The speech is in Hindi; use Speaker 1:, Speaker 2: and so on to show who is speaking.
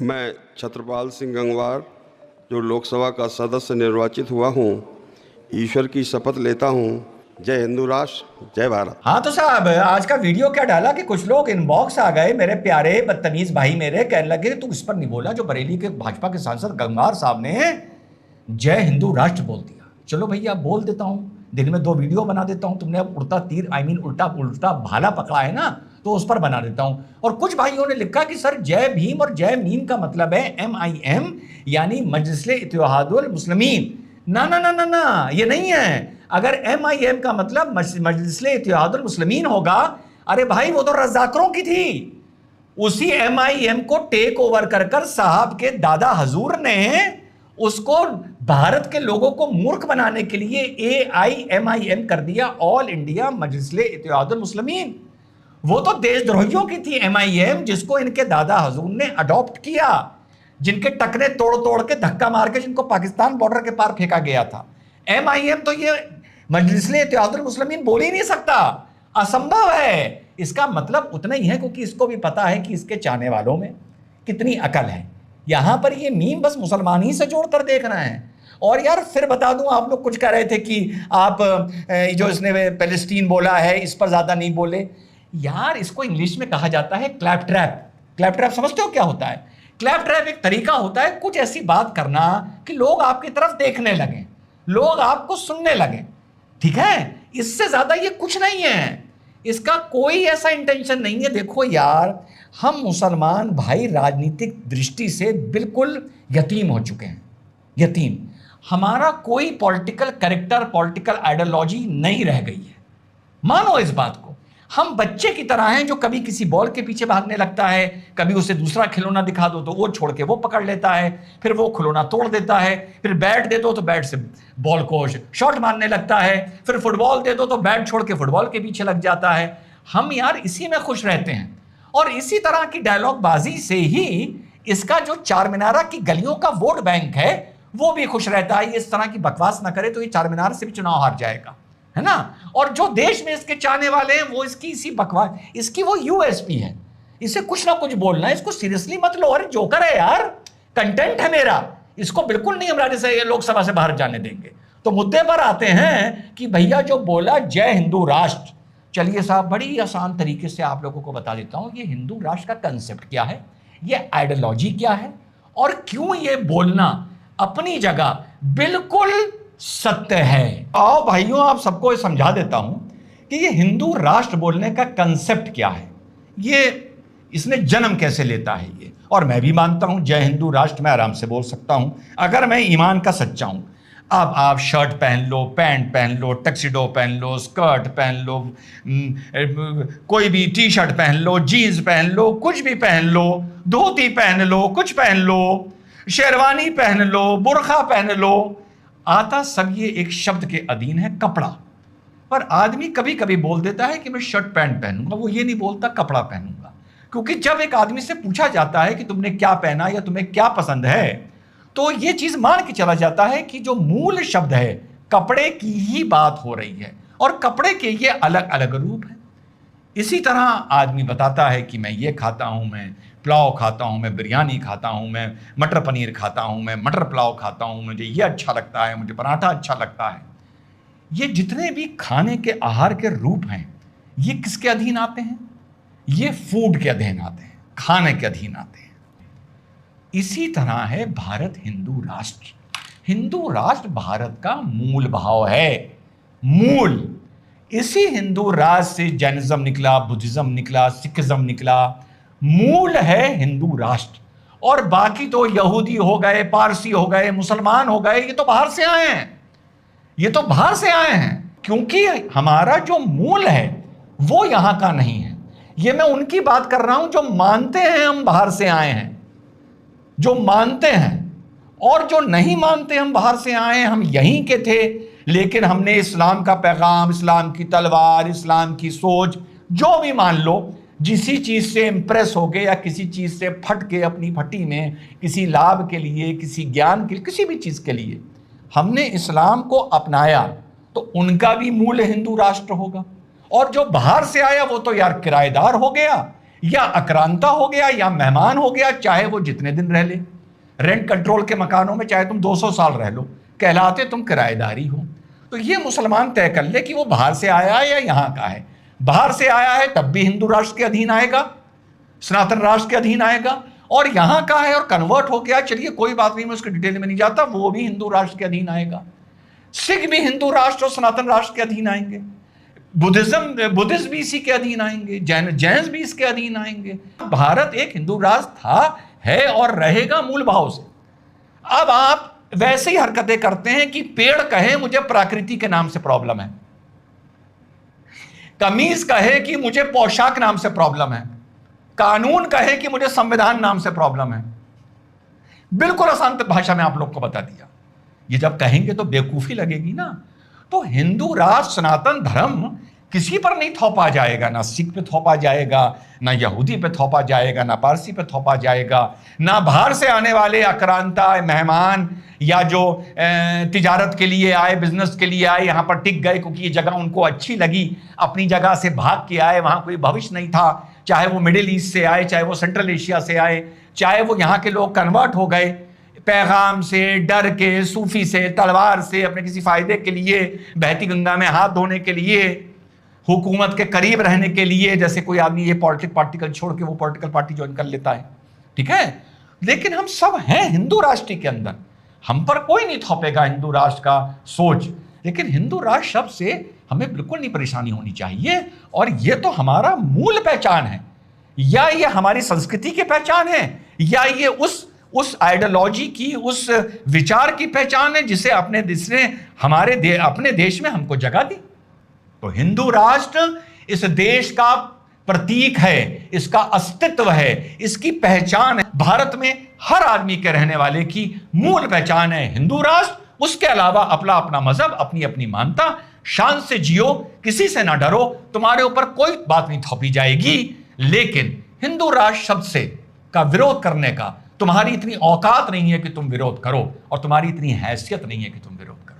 Speaker 1: मैं छत्रपाल सिंह गंगवार जो लोकसभा का सदस्य निर्वाचित हुआ हूँ, ईश्वर की शपथ लेता हूँ। जय हिंदू राष्ट्र, जय भारत।
Speaker 2: हाँ तो साहब, आज का वीडियो क्या डाला कि कुछ लोग इनबॉक्स आ गए, मेरे प्यारे बदतमीज भाई मेरे, कहने लगे तू इस पर नहीं बोला जो बरेली के भाजपा के सांसद गंगवार साहब ने जय हिंदू राष्ट्र बोल दिया। चलो भैया बोल देता हूँ, दिन में 2 वीडियो बना देता हूँ। तुमने अब उड़ता तीर उल्टा उल्टा भाला पकड़ा है ना, तो उस पर बना देता हूँ। और कुछ भाइयों ने लिखा कि सर जय भीम और जय मीम का मतलब है MIM, यानी मजलिस इत्तेहादुल मुस्लिमीन। ना ना ना ना ना, ये नहीं है। अगर MIM का मतलब मजलिस इत्तेहादुल मुस्लिमीन होगा, अरे भाई वो तो रज़ाकरों की थी। उसी MIM को टेक ओवर कर साहब के दादा हजूर ने उसको भारत के लोगों को मूर्ख बनाने के लिए AIMIM कर दिया, ऑल इंडिया मजलिस इत्तेहादुल मुस्लिमीन। वो तो देशद्रोहियों की थी MIM, जिसको इनके दादा हजूर ने अडॉप्ट किया, जिनके टकने तोड़ तोड़ के धक्का मार के जिनको पाकिस्तान बॉर्डर के पार फेंका गया था। MIM तो ये मजलिस इत्तेहादुल मुस्लिमीन बोल ही नहीं सकता, असंभव है। इसका मतलब उतना ही है क्योंकि इसको भी पता है कि इसके चाहने वालों में कितनी अकल है। यहां पर ये मीम बस मुसलमान ही से जोड़कर देख रहे हैं। और यार फिर बता दूं, आप लोग कुछ कह रहे थे कि आप जो इसने पैलेस्टीन बोला है इस पर ज्यादा नहीं बोले। यार इसको इंग्लिश में कहा जाता है क्लैप ट्रैप। क्लैप ट्रैप समझते हो क्या होता है? क्लैप ट्रैप एक तरीका होता है कुछ ऐसी बात करना कि लोग आपकी तरफ देखने लगे, लोग आपको सुनने लगे, ठीक है? इससे ज्यादा ये कुछ नहीं है, इसका कोई ऐसा इंटेंशन नहीं है। देखो यार, हम मुसलमान भाई राजनीतिक दृष्टि से बिल्कुल यतीम हो चुके हैं, यतीम। हमारा कोई पॉलिटिकल कैरेक्टर, पॉलिटिकल आइडियोलॉजी नहीं रह गई है। मानो इस बात को। हम बच्चे की तरह हैं जो कभी किसी बॉल के पीछे भागने लगता है, कभी उसे दूसरा खिलौना दिखा दो तो वो छोड़ के वो पकड़ लेता है, फिर वो खिलौना तोड़ देता है, फिर बैट दे दो तो बैट से बॉल को शॉट मारने लगता है, फिर फुटबॉल दे दो तो बैट छोड़ के फुटबॉल के पीछे लग जाता है। हम यार इसी में खुश रहते हैं। और इसी तरह की डायलॉग बाजी से ही इसका जो चारमीनारा की गलियों का वोट बैंक है वो भी खुश रहता है। इस तरह की बकवास ना करे तो ये चारमीनार से भी चुनाव हार जाएगा, है ना? और जो देश में इसके चाहने वाले हैं वो इसकी इसी बकवास, इसकी वो USP है, इसे कुछ ना कुछ बोलना है। इसको सीरियसली मत लो। अरे जोकर है यार, कंटेंट है मेरा, इसको बिल्कुल नहीं हम से लोकसभा से बाहर जाने देंगे। तो मुद्दे पर आते हैं कि भैया जो बोला जय हिंदू राष्ट्र, चलिए साहब बड़ी आसान तरीके से आप लोगों को बता देता हूं ये हिंदू राष्ट्र का कंसेप्ट क्या है, ये आइडियोलॉजी क्या है, और क्यों ये बोलना अपनी जगह बिल्कुल सत्य है। आओ भाइयों, आप सबको समझा देता हूं कि ये हिंदू राष्ट्र बोलने का कंसेप्ट क्या है, ये इसने जन्म कैसे लेता है ये। और मैं भी मानता हूं जय हिंदू राष्ट्र मैं आराम से बोल सकता हूं अगर मैं ईमान का सच्चा हूं। अब आप शर्ट पहन लो, पैंट पहन लो, टक्सिडो पहन लो, स्कर्ट पहन लो, कोई भी टी-शर्ट पहन लो, जीन्स पहन लो, कुछ भी पहन लो, धोती पहन लो, कुछ पहन लो, शेरवानी पहन लो, बुर्खा पहन लो, आता सब ये एक शब्द के अधीन है, कपड़ा। पर आदमी कभी कभी बोल देता है कि मैं शर्ट पैंट पहनूंगा, वो ये नहीं बोलता कपड़ा पहनूंगा। क्योंकि जब एक आदमी से पूछा जाता है कि तुमने क्या पहना या तुम्हें क्या पसंद है, तो ये चीज मान के चला जाता है कि जो मूल शब्द है कपड़े की ही बात हो रही है, और कपड़े के ये अलग अलग रूप है। इसी तरह आदमी बताता है कि मैं ये खाता हूं, मैं पुलाव खाता हूं, मैं बिरयानी खाता हूं, मैं मटर पनीर खाता हूं, मैं मटर पुलाव खाता हूं, मुझे ये अच्छा लगता है, मुझे पराठा अच्छा लगता है। ये जितने भी खाने के आहार के रूप हैं ये किसके अधीन आते हैं? ये फूड के अधीन आते हैं, खाने के अधीन आते हैं। इसी तरह है भारत हिंदू राष्ट्र। हिंदू राष्ट्र भारत का मूल भाव है, मूल। इसी हिंदू राष्ट्र से जैनिज्म निकला, बुद्धिज्म निकला, सिखिज्म निकला। मूल है हिंदू राष्ट्र। और बाकी तो यहूदी हो गए, पारसी हो गए, मुसलमान हो गए, ये तो बाहर से आए हैं, ये तो बाहर से आए हैं। क्योंकि हमारा जो मूल है वो यहां का नहीं है। ये मैं उनकी बात कर रहा हूं जो मानते हैं हम बाहर से आए हैं, जो मानते हैं। और जो नहीं मानते हम बाहर से आए हैं, हम यहीं के थे, लेकिन हमने इस्लाम का पैगाम, इस्लाम की तलवार, इस्लाम की सोच, जो भी मान लो, जिसी चीज से इंप्रेस हो गए या किसी चीज से फट के अपनी फटी में किसी लाभ के लिए, किसी ज्ञान के लिए, किसी भी चीज के लिए हमने इस्लाम को अपनाया, तो उनका भी मूल हिंदू राष्ट्र होगा। और जो बाहर से आया वो तो यार किराएदार हो गया, या आक्रांता हो गया या मेहमान हो गया, चाहे वो जितने दिन रह ले। रेंट कंट्रोल के मकानों में चाहे तुम 200 साल रह लो, कहलाते तुम किराएदारी हो। तो ये मुसलमान तय कर ले कि वो बाहर से आया है या यहां का है। बाहर से आया है तब भी हिंदू राष्ट्र के अधीन आएगा, सनातन राष्ट्र के अधीन आएगा, और यहां का है और कन्वर्ट हो गया, चलिए कोई बात नहीं, मैं उसके डिटेल में नहीं जाता, वो भी हिंदू राष्ट्र के अधीन आएगा। सिख भी हिंदू राष्ट्र और सनातन राष्ट्र के अधीन आएंगे, बुद्धिज्म भी इसी के अधीन आएंगे, जैन भी इसके अधीन आएंगे। भारत एक हिंदू राष्ट्र था, है और रहेगा मूल भाव से। अब आप वैसे ही हरकतें करते हैं कि पेड़ कहे मुझे प्रकृति के नाम से प्रॉब्लम है, कमीज कहे कि मुझे पोशाक नाम से प्रॉब्लम है, कानून कहे कि मुझे संविधान नाम से प्रॉब्लम है। बिल्कुल आसान भाषा में आप लोग को बता दिया। ये जब कहेंगे तो बेवकूफी लगेगी ना। तो हिंदू राष्ट्र सनातन धर्म किसी पर नहीं थोपा जाएगा, ना सिख पे थोपा जाएगा, ना यहूदी पे थोपा जाएगा, ना पारसी पे थोपा जाएगा, ना बाहर से आने वाले आक्रांता मेहमान या जो तिजारत के लिए आए, बिजनेस के लिए आए, यहाँ पर टिक गए क्योंकि ये जगह उनको अच्छी लगी, अपनी जगह से भाग के आए, वहाँ कोई भविष्य नहीं था, चाहे वो मिडिल ईस्ट से आए, चाहे वो सेंट्रल एशिया से आए, चाहे वो यहाँ के लोग कन्वर्ट हो गए पैगाम से, डर के, सूफी से, तलवार से, अपने किसी फायदे के लिए, बहती गंगा में हाथ धोने के लिए, हुकूमत के करीब रहने के लिए, जैसे कोई आदमी ये पॉलिटिकल पार्टी छोड़ के वो पॉलिटिकल पार्टी ज्वाइन कर लेता है, ठीक है। लेकिन हम सब हैं हिंदू राष्ट्र के अंदर, हम पर कोई नहीं थोपेगा हिंदू राष्ट्र का सोच। लेकिन हिंदू राष्ट्र शब्द से हमें बिल्कुल नहीं परेशानी होनी चाहिए, और ये तो हमारा मूल पहचान है, या ये हमारी संस्कृति की पहचान है, या ये उस आइडियोलॉजी की, उस विचार की पहचान है जिसे अपने देश ने अपने देश में हमको जगह दी। तो हिंदू राष्ट्र इस देश का प्रतीक है, इसका अस्तित्व है, इसकी पहचान है। भारत में हर आदमी के रहने वाले की मूल पहचान है हिंदू राष्ट्र। उसके अलावा अपना अपना मजहब, अपनी अपनी मानता, शान से जियो, किसी से ना डरो, तुम्हारे ऊपर कोई बात नहीं थोपी जाएगी। लेकिन हिंदू राष्ट्र शब्द से का विरोध करने का तुम्हारी इतनी औकात नहीं है कि तुम विरोध करो, और तुम्हारी इतनी हैसियत नहीं है कि तुम विरोध करो।